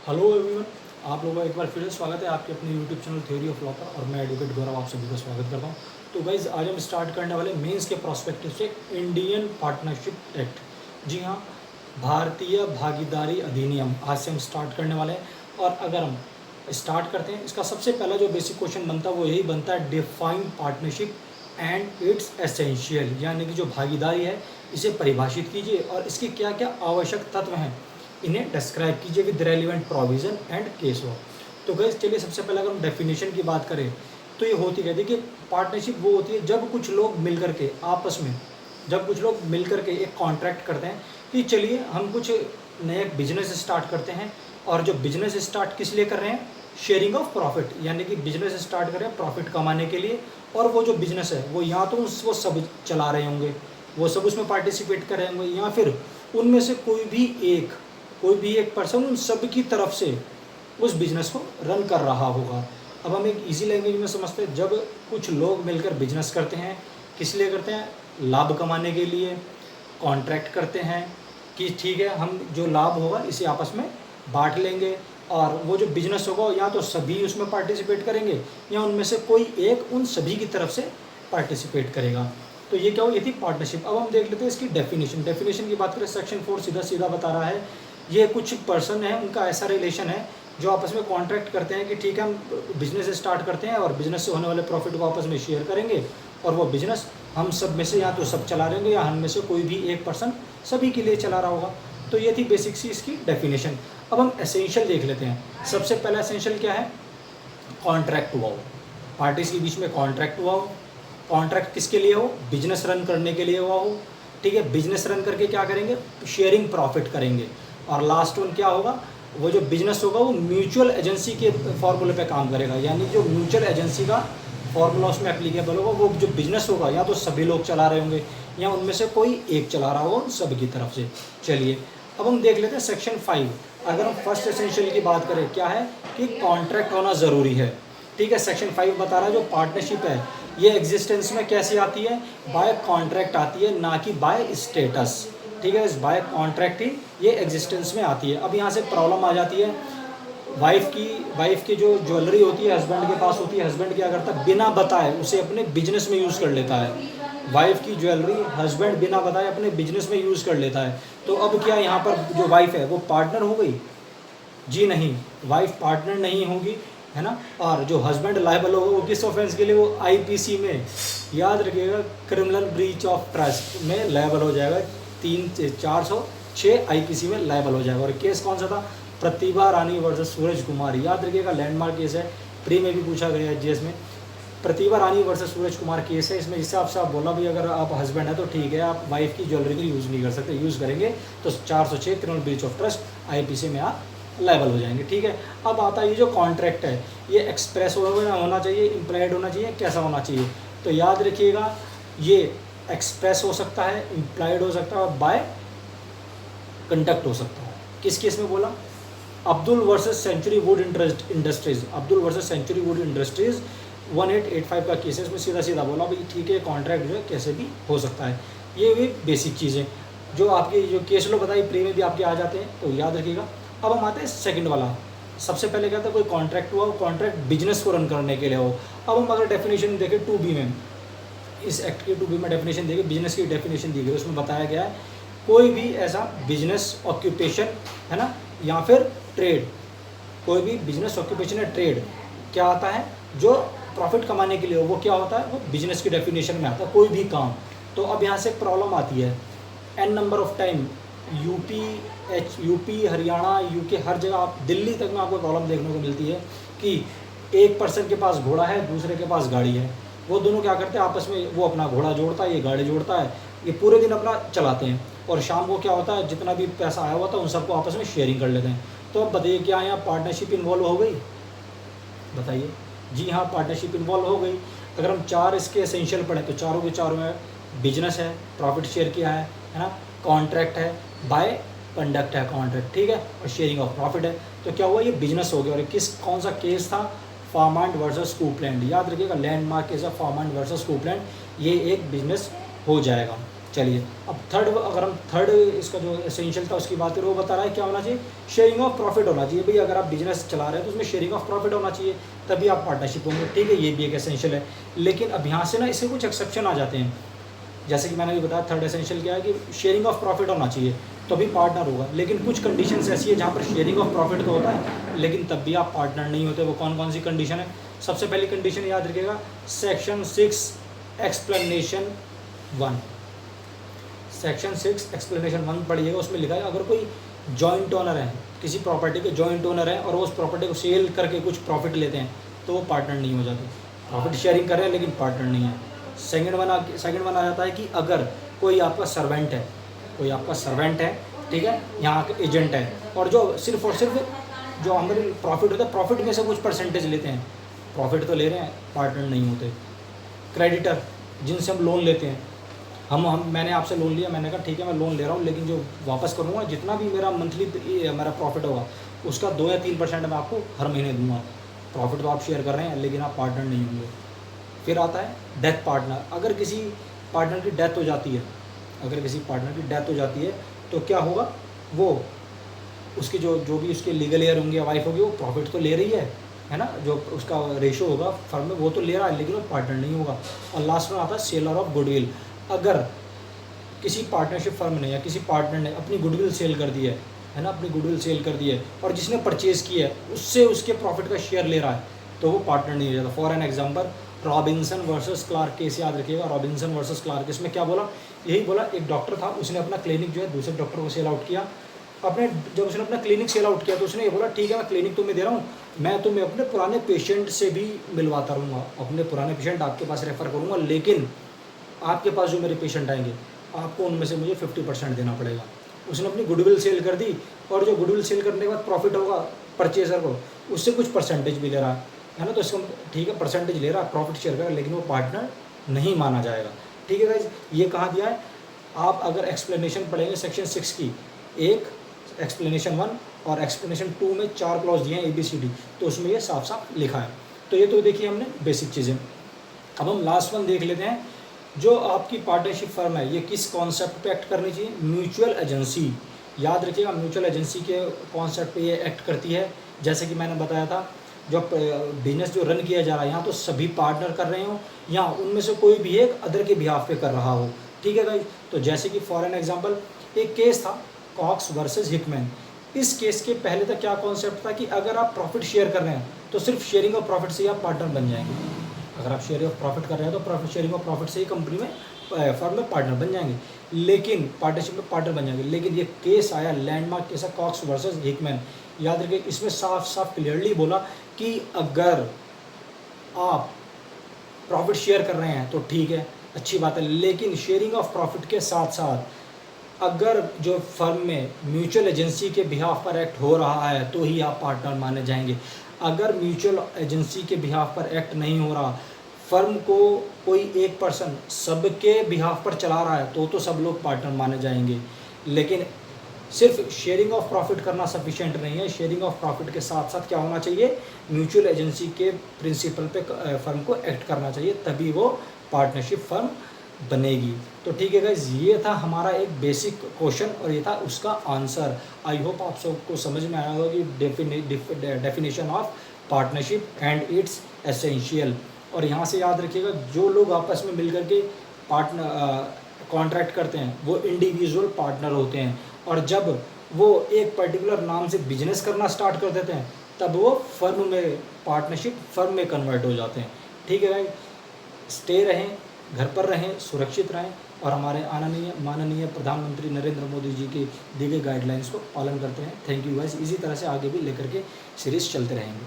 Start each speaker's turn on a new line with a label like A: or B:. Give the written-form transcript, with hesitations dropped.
A: Hello everyone, आप लोगों का एक बार फिर से स्वागत है आपके अपने YouTube channel theory of law पर। और मैं एडवोकेट गौरव आप सभी का स्वागत करता हूं। तो गाइज, आज हम स्टार्ट करने वाले मेंस के प्रोस्पेक्टिव से इंडियन पार्टनरशिप एक्ट। जी हाँ, भारतीय भागीदारी अधिनियम आज से हम स्टार्ट करने वाले हैं। और अगर हम स्टार्ट करते हैं, इसका सबसे पहला जो बेसिक क्वेश्चन बनता है वो यही बनता है, define partnership and it's essential, यानी कि जो भागीदारी है इसे परिभाषित कीजिए और इसके क्या क्या आवश्यक तत्व हैं इन्हें डिस्क्राइब कीजिए with relevant provision and case law. तो गैस चलिए, सबसे पहले अगर हम डेफिनेशन की बात करें तो ये होती है, देखिए पार्टनरशिप वो होती है जब कुछ लोग मिल करके आपस में, जब कुछ लोग मिल करके एक कॉन्ट्रैक्ट करते हैं कि चलिए हम कुछ नया बिजनेस स्टार्ट करते हैं। और जो बिजनेस स्टार्ट किस लिए कर रहे हैं, शेयरिंग ऑफ प्रॉफिट, यानी कि बिजनेस स्टार्ट कर रहे हैं प्रॉफिट कमाने के लिए। और वो जो बिजनेस है वो या तो वो सब चला रहे होंगे, वो सब उसमें पार्टिसिपेट कर रहे होंगे, या फिर उनमें से कोई भी एक पर्सन उन सब की तरफ से उस बिज़नेस को रन कर रहा होगा। अब हम एक इजी लैंग्वेज में समझते हैं, जब कुछ लोग मिलकर बिजनेस करते हैं, किस लिए करते हैं, लाभ कमाने के लिए कॉन्ट्रैक्ट करते हैं कि ठीक है हम जो लाभ होगा इसे आपस में बांट लेंगे। और वो जो बिजनेस होगा या तो सभी उसमें पार्टिसिपेट करेंगे या उनमें से कोई एक उन सभी की तरफ से पार्टिसिपेट करेगा। तो ये क्या हो, ये थी पार्टनरशिप। अब हम देख लेते हैं इसकी डेफिनेशन की बात करें, सेक्शन 4 सीधा सीधा बता रहा है, ये कुछ पर्सन है उनका ऐसा रिलेशन है जो आपस में कॉन्ट्रैक्ट करते हैं कि ठीक है हम बिजनेस स्टार्ट करते हैं और बिजनेस से होने वाले प्रॉफिट को आपस में शेयर करेंगे। और वो बिजनेस हम सब में से या तो सब चला रहेंगे या हम में से कोई भी एक पर्सन सभी के लिए चला रहा होगा। तो ये थी बेसिक सी इसकी डेफिनेशन। अब हम एसेंशियल देख लेते हैं। सबसे पहला एसेंशियल क्या है, कॉन्ट्रैक्ट हुआ हो, पार्टीज के बीच में कॉन्ट्रैक्ट हुआ हो। कॉन्ट्रैक्ट किसके लिए हो, बिजनेस रन करने के लिए हुआ हो। ठीक है, बिजनेस रन करके क्या करेंगे, शेयरिंग प्रॉफिट करेंगे। और लास्ट वन क्या होगा, वो जो बिजनेस होगा वो म्यूचुअल एजेंसी के फॉर्मूले पे काम करेगा, यानी जो म्यूचुअल एजेंसी का फॉर्मूला उसमें एप्लीकेबल होगा। वो जो बिजनेस होगा या तो सभी लोग चला रहे होंगे या उनमें से कोई एक चला रहा होगा उन सब की तरफ से। चलिए अब हम देख लेते हैं सेक्शन 5। अगर हम फर्स्ट एसेंशियल की बात करें, क्या है कि कॉन्ट्रैक्ट होना ज़रूरी है। ठीक है, सेक्शन 5 बता रहा है जो पार्टनरशिप है ये एग्जिस्टेंस में कैसे आती है, बाय कॉन्ट्रैक्ट आती है, ना कि बाय स्टेटस। ठीक है, इस बाय कॉन्ट्रैक्ट ही ये एग्जिस्टेंस में आती है। अब यहाँ से प्रॉब्लम आ जाती है, वाइफ की जो ज्वेलरी होती है हस्बैंड के पास होती है, हस्बैंड क्या करता है बिना बताए उसे अपने बिजनेस में यूज़ कर लेता है। वाइफ की ज्वेलरी हस्बैंड बिना बताए अपने बिजनेस में यूज़ कर लेता है। तो अब क्या यहाँ पर जो वाइफ है वो पार्टनर हो गई? जी नहीं, वाइफ पार्टनर नहीं होगी, है ना। और जो हस्बैंड लायबल होगा वो किस ऑफेंस के लिए, वो आईपीसी में, याद रखिएगा, क्रिमिनल ब्रीच ऑफ ट्रस्ट में लायबल हो जाएगा। 406 आईपीसी में लायबल हो जाएगा। और केस कौन सा था, प्रतिभा रानी वर्सेस सूरज कुमार। याद रखिएगा, लैंडमार्क केस है, प्री में भी पूछा गया है जीएस में। प्रतिभा रानी वर्सेस सूरज कुमार केस है। इसमें जिससे आपसे आप बोला भी, अगर आप हस्बैंड है तो ठीक है आप वाइफ की ज्वेलरी को यूज़ नहीं कर सकते, यूज़ करेंगे तो 406 criminal breach of trust IPC में आप लायबल हो जाएंगे। ठीक है, अब आता है ये जो कॉन्ट्रैक्ट है ये एक्सप्रेस होना चाहिए, इम्प्लाइड होना चाहिए, कैसा होना चाहिए। तो याद रखिएगा, ये एक्सप्रेस हो सकता है, इम्प्लाइड हो सकता है और बाय कंडक्ट हो सकता है। किस केस में बोला, Abdul versus century wood industries, Abdul versus century wood industries 1885 का केस है। इसमें सीधा सीधा बोला भाई ठीक है, कॉन्ट्रैक्ट जो है कैसे भी हो सकता है। ये भी बेसिक चीज़ें जो आपके जो केस लो बताई प्री में भी आपके आ जाते हैं, तो याद रखिएगा। अब हम आते हैं सेकंड वाला। सबसे पहले क्या था, कोई कॉन्ट्रैक्ट हुआ, कॉन्ट्रैक्ट बिजनेस को रन करने के लिए हो। अब हम अगर डेफिनेशन देखें 2B में, इस एक्ट के 2B में डेफिनेशन देखें, बिजनेस की डेफिनेशन दी गई, उसमें बताया गया है कोई भी ऐसा बिजनेस ऑक्यूपेशन, है ना, या फिर ट्रेड, कोई भी बिजनेस ऑक्यूपेशन या ट्रेड क्या आता है जो प्रॉफिट कमाने के लिए हो, वो क्या होता है, वो बिजनेस की डेफिनेशन में आता है, कोई भी काम। तो अब यहाँ से एक प्रॉब्लम आती है, n number of time UP Haryana UK हर जगह, आप दिल्ली तक में आपको प्रॉब्लम देखने को मिलती है कि एक पर्सन के पास घोड़ा है, दूसरे के पास गाड़ी है, वो दोनों क्या करते हैं आपस में, वो अपना घोड़ा जोड़ता है, ये गाड़ी जोड़ता है, ये पूरे दिन अपना चलाते हैं और शाम को क्या होता है जितना भी पैसा आया हुआ था उन सबको आपस में शेयरिंग कर लेते हैं। तो अब बताइए क्या यहाँ पार्टनरशिप इन्वॉल्व हो गई, बताइए। जी हाँ, पार्टनरशिप इन्वॉल्व हो गई। अगर हम 4 इसके एसेंशियल पढ़ें तो चारों के चारों में बिजनेस है, प्रॉफिट शेयर किया है ना, कॉन्ट्रैक्ट है, बाय कंडक्ट है कॉन्ट्रैक्ट, ठीक है, और शेयरिंग ऑफ प्रॉफिट है। तो क्या हुआ, ये बिजनेस हो गया। और कौन सा केस था, फार्मांड वर्सेस कूपलैंड। याद रखिएगा, लैंडमार्क केस है फार्मांड वर्सेस कूपलैंड, ये एक बिजनेस हो जाएगा। चलिए अब थर्ड, अगर हम थर्ड इसका जो एसेंशियल था उसकी बात करें, वो बता रहा है क्या होना चाहिए, शेयरिंग ऑफ प्रॉफिट होना चाहिए। भाई अगर आप बिजनेस चला रहे हैं तो उसमें शेयरिंग ऑफ प्रॉफिट होना चाहिए, तभी आप पार्टनरशिप होंगे, ठीक है, ये भी एक एसेंशियल है। लेकिन अब यहाँ से ना इससे कुछ एक्सेप्शन आ जाते हैं, जैसे कि मैंने भी बताया थर्ड एसेंशियल क्या है कि शेयरिंग ऑफ प्रॉफिट होना चाहिए तभी पार्टनर होगा। लेकिन कुछ कंडीशंस ऐसी है जहाँ पर शेयरिंग ऑफ प्रॉफिट तो होता है लेकिन तब भी आप पार्टनर नहीं होते। वो कौन कौन सी कंडीशन है? सबसे पहली कंडीशन याद रखिएगा, सेक्शन 6 एक्सप्लेनेशन 1, सेक्शन 6 एक्सप्लेनेशन 1 पढ़िएगा, उसमें लिखा है अगर कोई जॉइंट ओनर है, किसी प्रॉपर्टी के जॉइंट ओनर हैं और वो उस प्रॉपर्टी को सेल करके कुछ प्रॉफिट लेते हैं तो वो पार्टनर नहीं हो जाते। प्रॉफिट शेयरिंग कर रहे हैं लेकिन पार्टनर नहीं है। सेकंड वन आ जाता है कि अगर कोई आपका सर्वेंट है, कोई आपका सर्वेंट है, ठीक है, यहाँ का एजेंट है, और जो सिर्फ और सिर्फ जो हमारे प्रॉफिट होता है प्रॉफिट में से कुछ परसेंटेज लेते हैं, प्रॉफिट तो ले रहे हैं, पार्टनर नहीं होते। क्रेडिटर, जिनसे हम लोन लेते हैं, हम मैंने आपसे लोन लिया, मैंने कहा ठीक है मैं लोन ले रहा हूँ लेकिन जो वापस करूँगा जितना भी मेरा मंथली मेरा प्रॉफिट होगा उसका 2 या 3% मैं आपको हर महीने दूंगा। प्रॉफिट तो आप शेयर कर रहे हैं लेकिन आप पार्टनर नहीं होंगे। फिर आता है डेथ पार्टनर, अगर किसी पार्टनर की डेथ हो जाती है, अगर किसी पार्टनर की डेथ हो जाती है तो क्या होगा, वो उसके जो भी उसके लीगल एयर होंगे या वाइफ होगी वो प्रॉफिट तो ले रही है ना, जो उसका रेशो होगा फर्म में वो तो ले रहा है लेकिन वो पार्टनर नहीं होगा। और लास्ट में आता है सेलर ऑफ गुडविल, अगर किसी पार्टनरशिप फर्म ने या किसी पार्टनर ने अपनी गुडविल सेल कर दी है ना, अपनी गुडविल सेल कर दी है और जिसने परचेज़ किया है उससे उसके प्रॉफिट का शेयर ले रहा है तो वो पार्टनर नहीं हो जाता। For an example Robinson versus Clark case याद रखिएगा। रॉबिन्सन वर्सेस क्लार्क, इसमें क्या बोला, यही बोला एक डॉक्टर था, उसने अपना क्लिनिक जो है दूसरे डॉक्टर को सेल आउट किया। जब उसने अपना क्लिनिक सेल आउट किया तो उसने ये बोला ठीक है मैं क्लिनिक तुम्हें दे रहा हूँ, मैं तुम्हें अपने पुराने पेशेंट से भी मिलवाता रहूँगा, अपने पुराने पेशेंट आपके पास रेफ़र करूँगा, लेकिन आपके पास जो मेरे पेशेंट आएंगे आपको उनमें से मुझे 50% देना पड़ेगा। उसने अपनी गुडविल सेल कर दी और जो गुडविल सेल करने के बाद प्रॉफिट होगा परचेजर को, उससे कुछ परसेंटेज भी ले रहा है ना, तो इसका ठीक है परसेंटेज ले रहा है, प्रॉफिट शेयर कर, लेकिन वो पार्टनर नहीं माना जाएगा। ठीक है गाइज, ये कहाँ दिया है, आप अगर एक्सप्लेनेशन पढ़ेंगे सेक्शन 6 की, एक एक्सप्लेनेशन 1 और एक्सप्लेनेशन 2 में 4 क्लॉज दिए हैं ABCD, तो उसमें ये साफ साफ लिखा है। तो ये तो देखिए हमने बेसिक चीज़ें। अब हम लास्ट वन देख लेते हैं, जो आपकी पार्टनरशिप फर्म है ये किस कॉन्सेप्ट पे एक्ट करनी चाहिए, म्यूचुअल एजेंसी। याद रखिएगा म्यूचुअल एजेंसी के कॉन्सेप्ट पे ये एक्ट करती है। जैसे कि मैंने बताया था, जो बिजनेस जो रन किया जा रहा है यहाँ तो सभी पार्टनर कर रहे हो या उनमें से कोई भी एक अदर के बिहाफ पे कर रहा हो। ठीक है गाइस, तो जैसे कि फॉर एन एग्जांपल एक केस था कॉक्स वर्सेस हिकमैन। इस केस के पहले तक क्या कॉन्सेप्ट था कि अगर आप प्रॉफिट शेयर कर रहे हैं तो सिर्फ शेयरिंग ऑफ प्रॉफिट से ही आप पार्टनर बन जाएंगे। अगर आप शेयरिंग ऑफ प्रॉफिट कर रहे हैं तो प्रॉफिट शेयरिंग ऑफ प्रॉफिट से ही कंपनी में फर्म में पार्टनर बन जाएंगे, लेकिन पार्टनरशिप में पार्टनर बन जाएंगे। लेकिन ये केस आया लैंडमार्क केस है कॉक्स वर्सेस हिकमैन। याद रखिए इसमें साफ साफ क्लियरली बोला कि अगर आप प्रॉफिट शेयर कर रहे हैं तो ठीक है, अच्छी बात है, लेकिन शेयरिंग ऑफ प्रॉफिट के साथ साथ अगर जो फर्म में म्यूचुअल एजेंसी के बिहाफ पर एक्ट हो रहा है तो ही आप पार्टनर माने जाएंगे। अगर म्यूचुअल एजेंसी के बिहाफ पर एक्ट नहीं हो रहा, फर्म को कोई एक पर्सन सबके बिहाफ पर चला रहा है तो सब लोग पार्टनर माने जाएंगे। लेकिन सिर्फ शेयरिंग ऑफ प्रॉफिट करना सफिशिएंट नहीं है, शेयरिंग ऑफ प्रॉफिट के साथ साथ क्या होना चाहिए, म्यूचुअल एजेंसी के प्रिंसिपल पे फर्म को एक्ट करना चाहिए, तभी वो पार्टनरशिप फर्म बनेगी। तो ठीक है गाइस, ये था हमारा एक बेसिक क्वेश्चन और ये था उसका आंसर। आई होप आप सबको समझ में आया होगा कि definition of partnership and it's essential. और यहाँ से याद रखिएगा जो लोग आपस में मिलकर के कॉन्ट्रैक्ट करते हैं वो इंडिविजुअल पार्टनर होते हैं, और जब वो एक पर्टिकुलर नाम से बिजनेस करना स्टार्ट कर देते हैं तब वो फर्म में पार्टनरशिप फर्म में कन्वर्ट हो जाते हैं। ठीक है भाई, स्टे रहें, घर पर रहें, सुरक्षित रहें और हमारे माननीय प्रधानमंत्री नरेंद्र मोदी जी के दिए गए गाइडलाइंस को पालन करते हैं। थैंक यू गाइस, इसी तरह से आगे भी लेकर के सीरीज़ चलते रहेंगे।